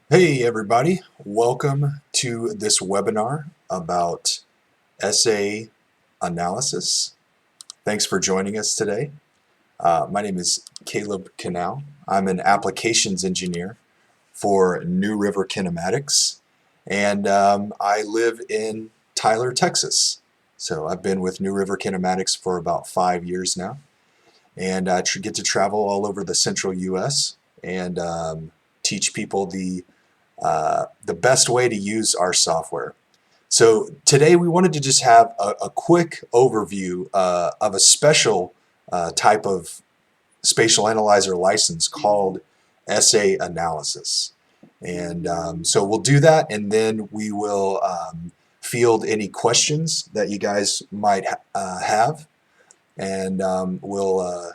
Hey everybody, welcome to this webinar about essay analysis. Thanks for joining us today. My name is Caleb Canal. I'm an applications engineer for New River Kinematics, and I live in Tyler, Texas. So I've been with New River Kinematics for about 5 years now, and I get to travel all over the central US and teach people the best way to use our software. So today we wanted to just have a quick overview of a special type of spatial analyzer license called essay analysis. And so we'll do that, and then we will field any questions that you guys might have, and we'll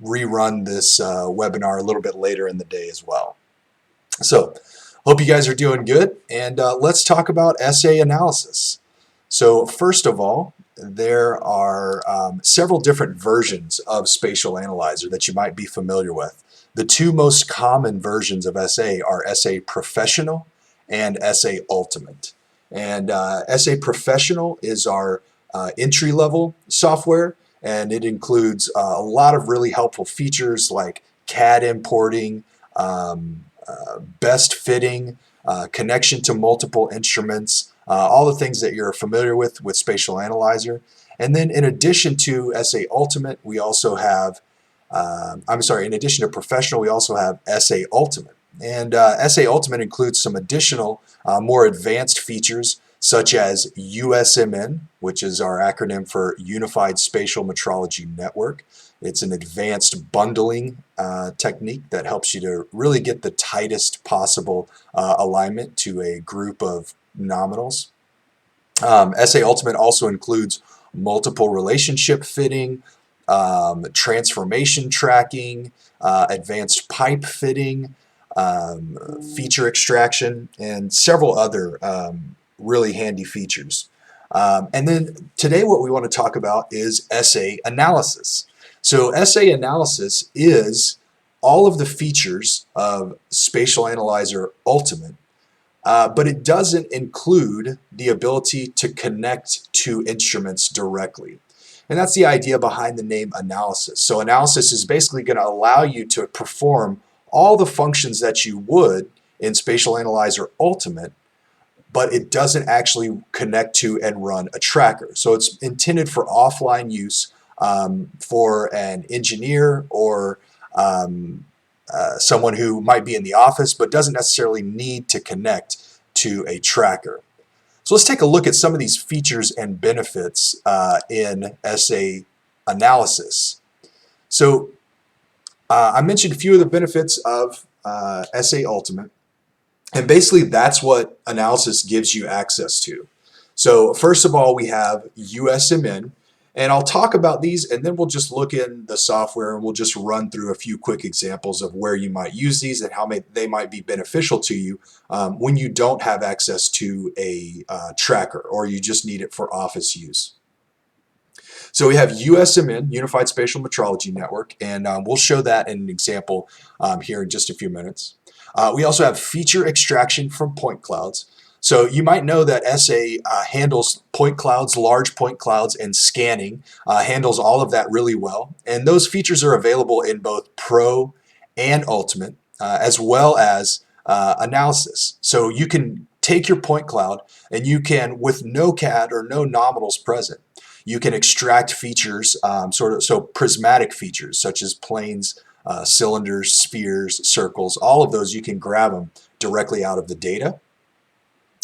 rerun this webinar a little bit later in the day as well. So, hope you guys are doing good, and let's talk about essay analysis. So first of all, there are several different versions of Spatial Analyzer that you might be familiar with. The two most common versions of SA are SA Professional and SA Ultimate. And SA Professional is our entry-level software, and it includes a lot of really helpful features like CAD importing, best fitting, connection to multiple instruments, all the things that you're familiar with Spatial Analyzer. And then in addition to SA Ultimate, we also have, in addition to Professional, we also have SA Ultimate. And SA Ultimate includes some additional, more advanced features such as USMN, which is our acronym for Unified Spatial Metrology Network. It's an advanced bundling technique that helps you to really get the tightest possible alignment to a group of nominals. SA Ultimate also includes multiple relationship fitting, transformation tracking, advanced pipe fitting, feature extraction, and several other really handy features. And then today what we want to talk about is essay analysis. So essay analysis is all of the features of Spatial Analyzer Ultimate, but it doesn't include the ability to connect to instruments directly. And that's the idea behind the name analysis. So analysis is basically going to allow you to perform all the functions that you would in Spatial Analyzer Ultimate, but it doesn't actually connect to and run a tracker. So it's intended for offline use for an engineer or someone who might be in the office but doesn't necessarily need to connect to a tracker. So let's take a look at some of these features and benefits in essay analysis. So I mentioned a few of the benefits of SA Ultimate, and basically that's what analysis gives you access to. So first of all, we have USMN, and I'll talk about these, and then we'll just look in the software and we'll just run through a few quick examples of where you might use these and how they might be beneficial to you when you don't have access to a tracker or you just need it for office use. So we have USMN, Unified Spatial Metrology Network, and we'll show that in an example here in just a few minutes. We also have feature extraction from point clouds. So you might know that SA handles point clouds, large point clouds, and scanning, handles all of that really well. And those features are available in both Pro and Ultimate, as well as analysis. So you can take your point cloud and you can, with no CAD or no nominals present, you can extract features, so prismatic features such as planes, cylinders, spheres, circles, all of those you can grab them directly out of the data.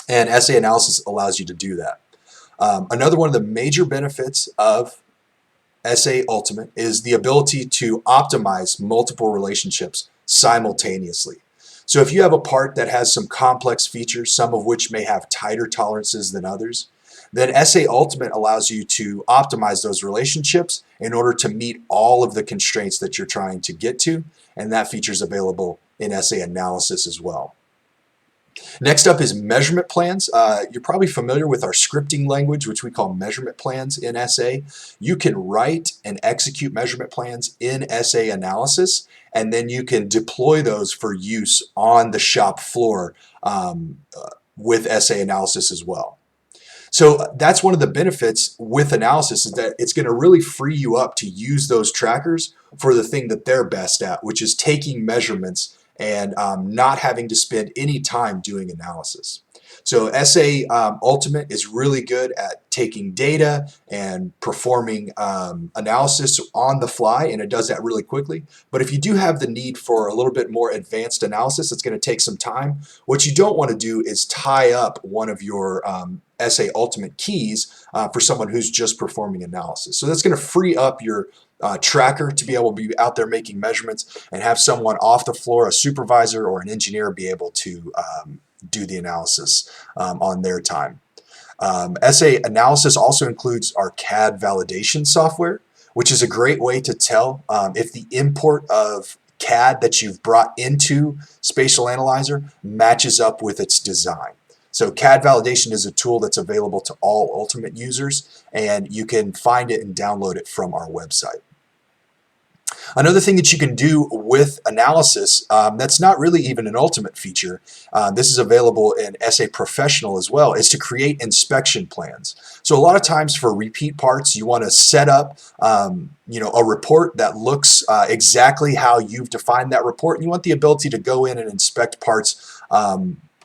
And essay analysis allows you to do that. Another one of the major benefits of SA Ultimate is the ability to optimize multiple relationships simultaneously. So if you have a part that has some complex features, some of which may have tighter tolerances than others, then SA Ultimate allows you to optimize those relationships in order to meet all of the constraints that you're trying to get to, and that feature is available in SA Analysis as well. Next up is measurement plans. You're probably familiar with our scripting language, which we call measurement plans in SA. You can write and execute measurement plans in SA Analysis, and then you can deploy those for use on the shop floor with SA Analysis as well. So that's one of the benefits with analysis, is that it's going to really free you up to use those trackers for the thing that they're best at, which is taking measurements and not having to spend any time doing analysis. So SA Ultimate is really good at taking data and performing analysis on the fly, and it does that really quickly. But if you do have the need for a little bit more advanced analysis, it's going to take some time. What you don't want to do is tie up one of your SA Ultimate keys for someone who's just performing analysis. So that's going to free up your tracker to be able to be out there making measurements, and have someone off the floor, a supervisor or an engineer, be able to do the analysis on their time. SA Analysis also includes our CAD validation software, which is a great way to tell if the import of CAD that you've brought into Spatial Analyzer matches up with its design. So CAD validation is a tool that's available to all Ultimate users, and you can find it and download it from our website. Another thing that you can do with analysis that's not really even an Ultimate feature, this is available in SA Professional as well, is to create inspection plans. So a lot of times for repeat parts, you want to set up a report that looks exactly how you've defined that report, and you want the ability to go in and inspect parts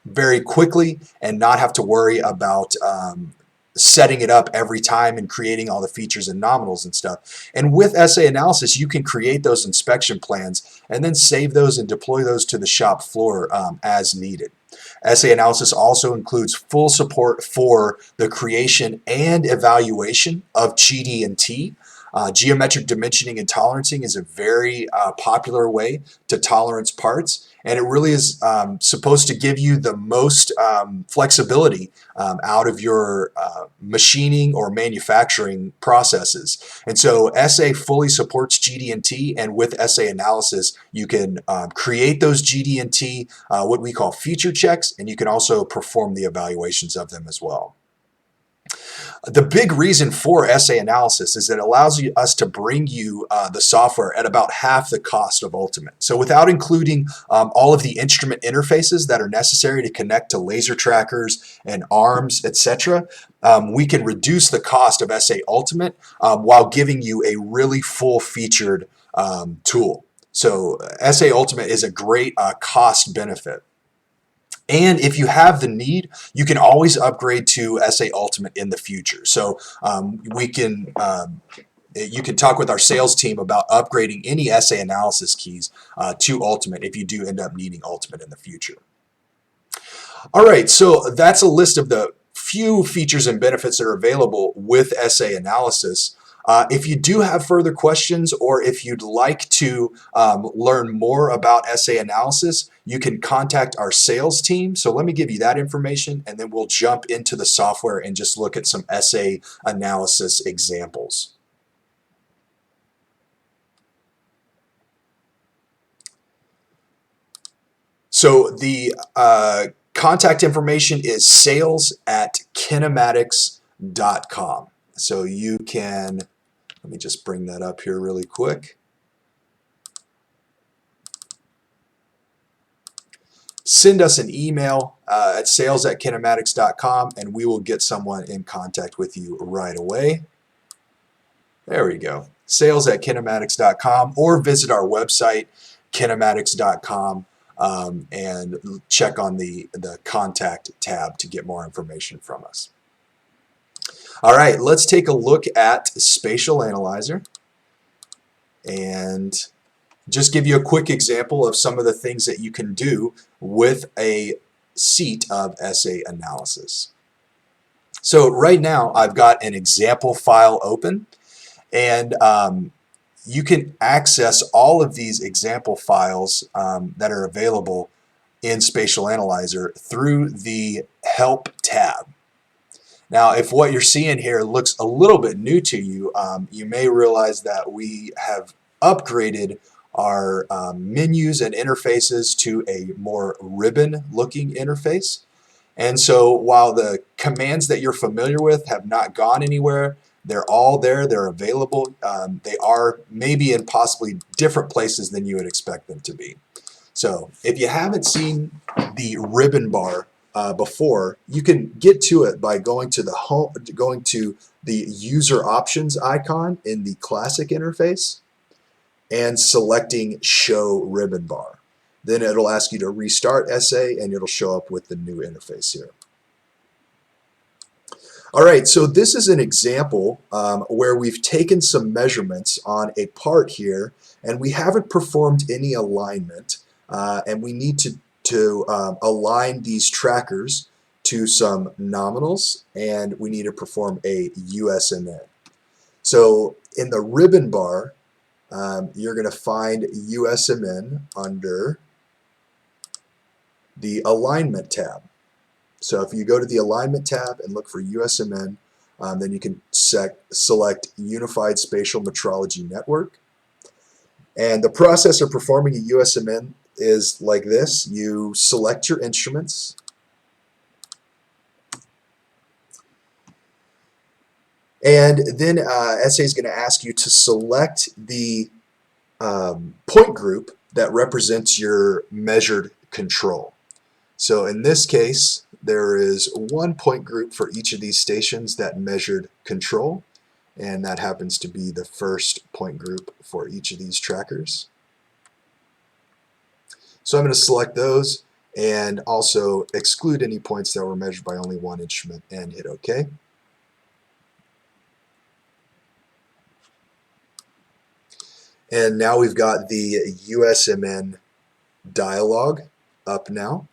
very quickly and not have to worry about setting it up every time and creating all the features and nominals and stuff. And with SA Analysis, you can create those inspection plans and then save those and deploy those to the shop floor as needed. SA Analysis also includes full support for the creation and evaluation of GD&T. Geometric dimensioning and tolerancing is a very popular way to tolerance parts, and it really is supposed to give you the most flexibility out of your machining or manufacturing processes. And so SA fully supports GD&T, and with SA Analysis you can create those GD&T, what we call feature checks, and you can also perform the evaluations of them as well. The big reason for SA Analysis is that it allows us to bring you the software at about half the cost of Ultimate. So without including all of the instrument interfaces that are necessary to connect to laser trackers and arms, etc., we can reduce the cost of SA Ultimate while giving you a really full-featured tool. So SA Ultimate is a great cost benefit. And if you have the need, you can always upgrade to SA Ultimate in the future. So you can talk with our sales team about upgrading any SA Analysis keys to Ultimate if you do end up needing Ultimate in the future. All right, so that's a list of the few features and benefits that are available with SA Analysis. If you do have further questions, or if you'd like to learn more about SA Analysis, you can contact our sales team. So let me give you that information, and then we'll jump into the software and just look at some SA Analysis examples. So the contact information is sales@kinematics.com. So you can, let me just bring that up here really quick. Send us an email at sales@kinematics.com, and we will get someone in contact with you right away. There we go. Sales@kinematics.com, or visit our website, kinematics.com, and check on the contact tab to get more information from us. All right, let's take a look at Spatial Analyzer and just give you a quick example of some of the things that you can do with a seat of SA Analysis. So right now I've got an example file open, and you can access all of these example files that are available in Spatial Analyzer through the Help tab. Now, if what you're seeing here looks a little bit new to you, you may realize that we have upgraded our menus and interfaces to a more ribbon-looking interface. And so while the commands that you're familiar with have not gone anywhere, they're all there, they're available. They are maybe in possibly different places than you would expect them to be. So if you haven't seen the ribbon bar before, you can get to it by going to the user options icon in the classic interface and selecting show ribbon bar. Then it'll ask you to restart SA and it'll show up with the new interface here. Alright, so this is an example where we've taken some measurements on a part here and we haven't performed any alignment and we need to align these trackers to some nominals and we need to perform a USMN. So in the ribbon bar, you're going to find USMN under the Alignment tab. So if you go to the Alignment tab and look for USMN, then you can select Unified Spatial Metrology Network. And the process of performing a USMN is like this. You select your instruments, and then SA is going to ask you to select the point group that represents your measured control. So in this case, there is one point group for each of these stations that measured control, and that happens to be the first point group for each of these trackers. So I'm going to select those and also exclude any points that were measured by only one instrument and hit OK. And now we've got the USMN dialog up now.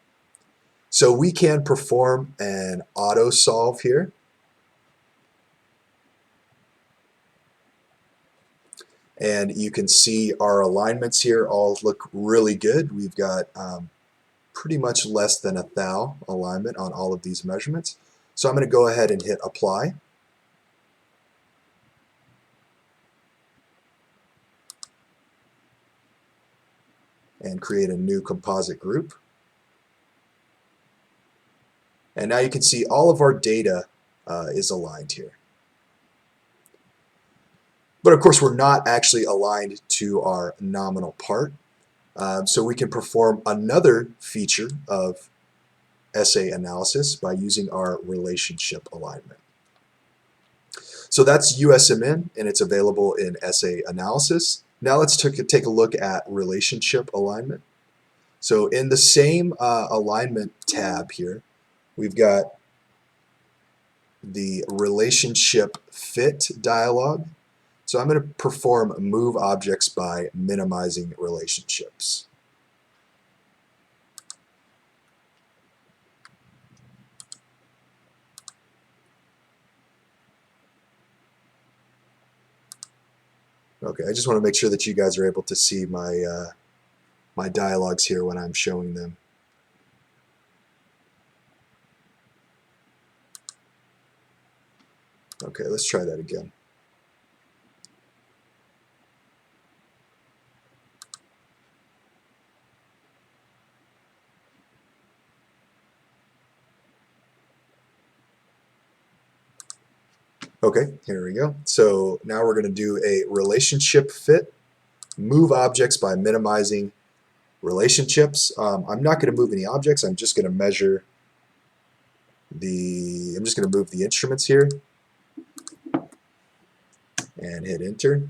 So we can perform an auto solve here. And you can see our alignments here all look really good. We've got pretty much less than a thou alignment on all of these measurements. So I'm going to go ahead and hit apply. And create a new composite group. And now you can see all of our data is aligned here. But of course we're not actually aligned to our nominal part. So we can perform another feature of SA analysis by using our relationship alignment. So that's USMN and it's available in SA analysis. Now let's take a look at relationship alignment. So in the same alignment tab here, we've got the relationship fit dialog. So I'm going to perform move objects by minimizing relationships. Okay, I just want to make sure that you guys are able to see my my dialogues here when I'm showing them. Okay, let's try that again. Okay, here we go. So now we're going to do a relationship fit, move objects by minimizing relationships. I'm not going to move any objects. I'm just going to measure I'm just going to move the instruments here and hit enter.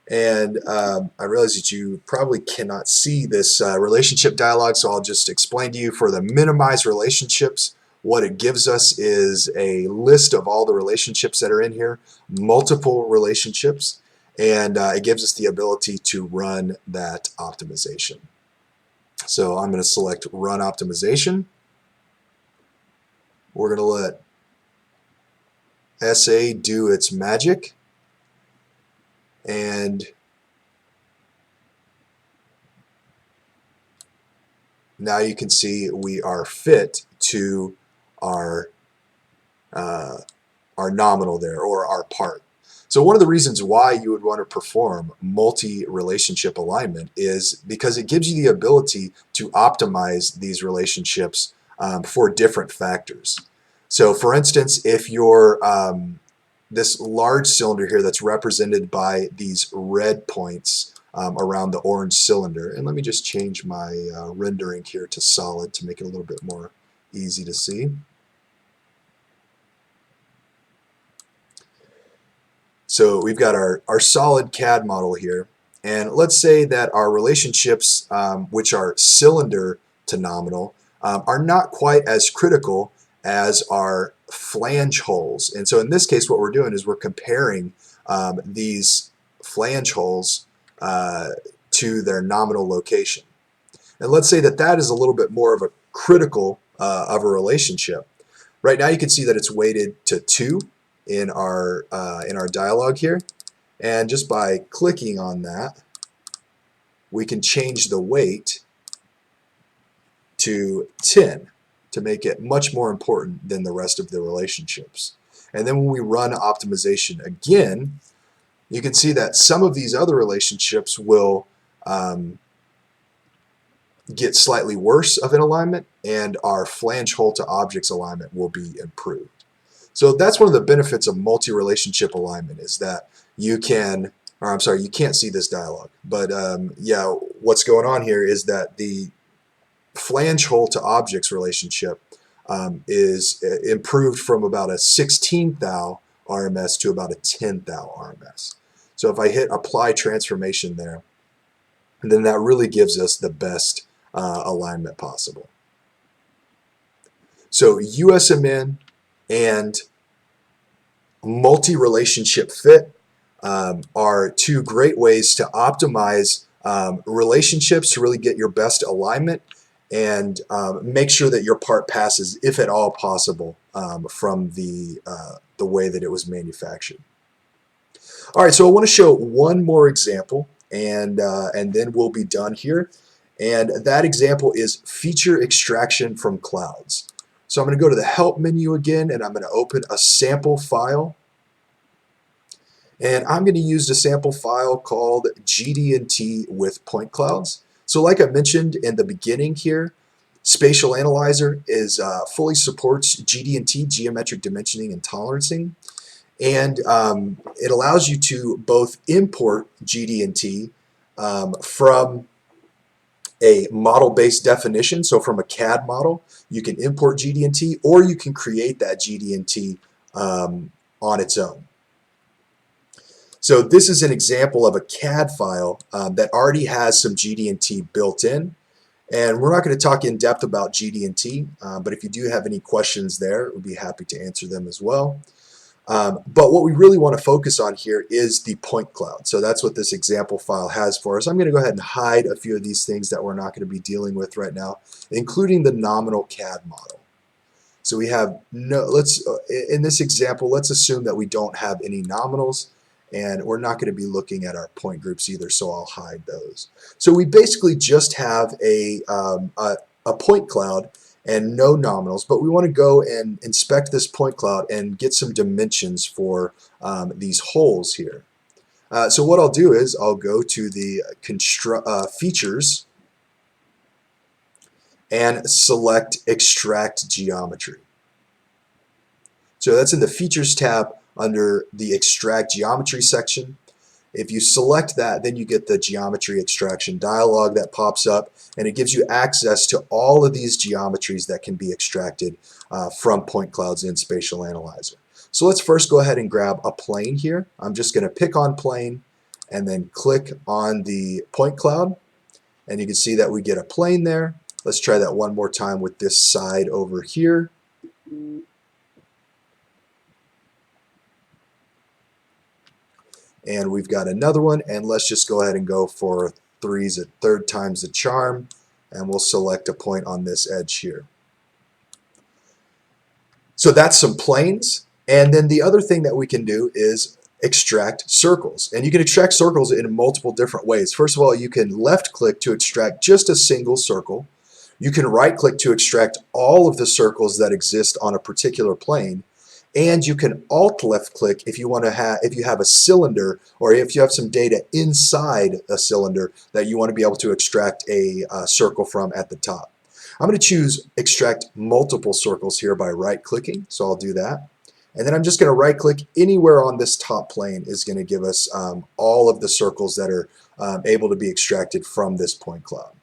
And I realize that you probably cannot see this relationship dialog, so I'll just explain to you. For the minimize relationships, what it gives us is a list of all the relationships that are in here, multiple relationships, and it gives us the ability to run that optimization. So I'm going to select run optimization. We're going to let SA do its magic. And now you can see we are fit to our nominal there, or our part. So one of the reasons why you would want to perform multi-relationship alignment is because it gives you the ability to optimize these relationships for different factors. So for instance, if you're this large cylinder here that's represented by these red points around the orange cylinder, and let me just change my rendering here to solid to make it a little bit more easy to see. So we've got our solid CAD model here, and let's say that our relationships, which are cylinder to nominal, are not quite as critical as our flange holes. And so in this case, what we're doing is we're comparing these flange holes to their nominal location. And let's say that that is a little bit more of a critical of a relationship. Right now you can see that it's weighted to 2 in our dialog here, and just by clicking on that we can change the weight to 10 to make it much more important than the rest of the relationships. And then when we run optimization again, you can see that some of these other relationships will get slightly worse of an alignment, and our flange hole to objects alignment will be improved. So that's one of the benefits of multi-relationship alignment, is that you can, or I'm sorry, you can't see this dialog, but yeah, what's going on here is that the flange hole to objects relationship is improved from about a 16th thou RMS to about a 10th thou RMS. So if I hit apply transformation there, then that really gives us the best alignment possible. So USMN and multi-relationship fit are two great ways to optimize relationships to really get your best alignment and make sure that your part passes, if at all possible, from the way that it was manufactured. All right, so I want to show one more example, and then we'll be done here. And that example is feature extraction from clouds. So I'm going to go to the Help menu again, and I'm going to open a sample file. And I'm going to use the sample file called GD&T with point clouds. So like I mentioned in the beginning here, Spatial Analyzer is fully supports GD&T, geometric dimensioning and tolerancing. And it allows you to both import GD&T from a model-based definition, so from a CAD model, you can import GD&T, or you can create that GD&T on its own. So this is an example of a CAD file that already has some GD&T built in, and we're not going to talk in depth about GD&T, but if you do have any questions there, we'd be happy to answer them as well. But what we really want to focus on here is the point cloud. So that's what this example file has for us. I'm going to go ahead and hide a few of these things that we're not going to be dealing with right now, including the nominal CAD model. So we have in this example, let's assume that we don't have any nominals, and we're not going to be looking at our point groups either, so I'll hide those. So we basically just have a point cloud and no nominals, but we want to go and inspect this point cloud and get some dimensions for these holes here. So what I'll do is I'll go to the features and select extract geometry. So that's in the features tab under the extract geometry section. If you select that, then you get the geometry extraction dialog that pops up, and it gives you access to all of these geometries that can be extracted from point clouds in Spatial Analyzer. So let's first go ahead and grab a plane here. I'm just going to pick on plane and then click on the point cloud, and you can see that we get a plane there. Let's try that one more time with this side over here. And we've got another one, and let's just go ahead and go for third time's the charm, and we'll select a point on this edge here. So that's some planes, and then the other thing that we can do is extract circles. And you can extract circles in multiple different ways. First of all, you can left click to extract just a single circle. You can right click to extract all of the circles that exist on a particular plane. And you can alt left click if you want to have, if you have a cylinder or if you have some data inside a cylinder that you want to be able to extract a circle from at the top. I'm going to choose extract multiple circles here by right clicking, so I'll do that. And then I'm just going to right click anywhere on this top plane is going to give us all of the circles that are able to be extracted from this point cloud.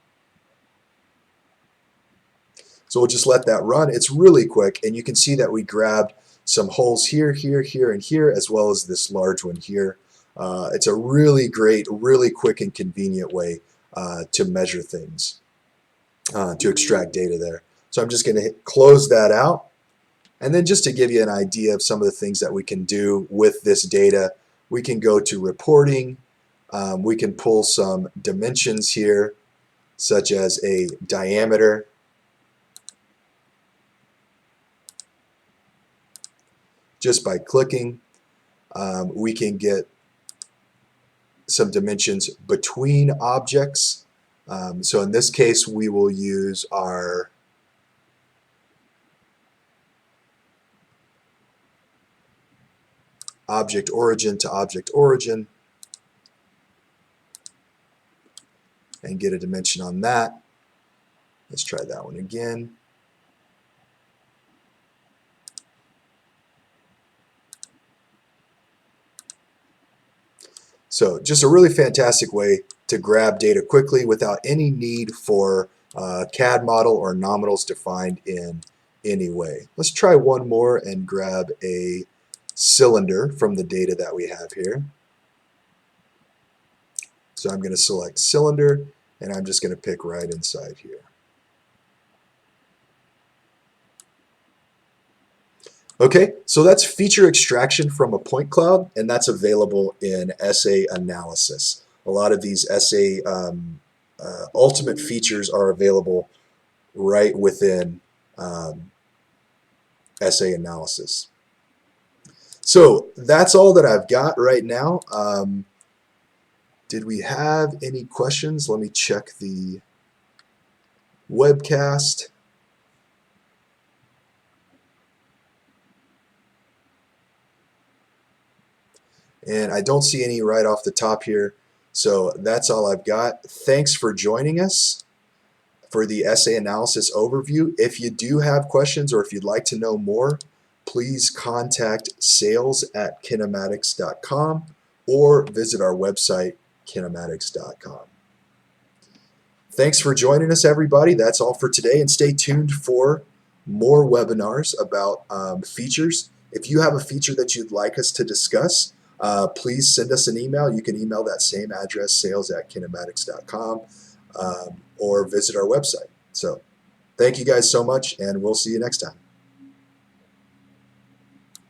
So we'll just let that run. It's really quick, and you can see that we grabbed some holes here, here, here, and here, as well as this large one here. It's a really great, really quick and convenient way to measure things, to extract data there. So I'm just going to close that out. And then just to give you an idea of some of the things that we can do with this data, we can go to reporting. We can pull some dimensions here, such as a diameter. Just by clicking, we can get some dimensions between objects. So in this case, we will use our object origin to object origin and get a dimension on that. Let's try that one again. So just a really fantastic way to grab data quickly without any need for CAD model or nominals defined in any way. Let's try one more and grab a cylinder from the data that we have here. So I'm going to select cylinder, and I'm just going to pick right inside here. Okay, so that's feature extraction from a point cloud, and that's available in SA analysis. A lot of these SA ultimate features are available right within SA analysis. So that's all that I've got right now. Did we have any questions? Let me check the webcast. And I don't see any right off the top here. So that's all I've got. Thanks for joining us for the SA analysis overview. If you do have questions or if you'd like to know more, please contact sales@kinematics.com or visit our website, kinematics.com. Thanks for joining us, everybody. That's all for today, and stay tuned for more webinars about features. If you have a feature that you'd like us to discuss, please send us an email. You can email that same address, sales@kinematics.com, or visit our website. So thank you guys so much, and we'll see you next time.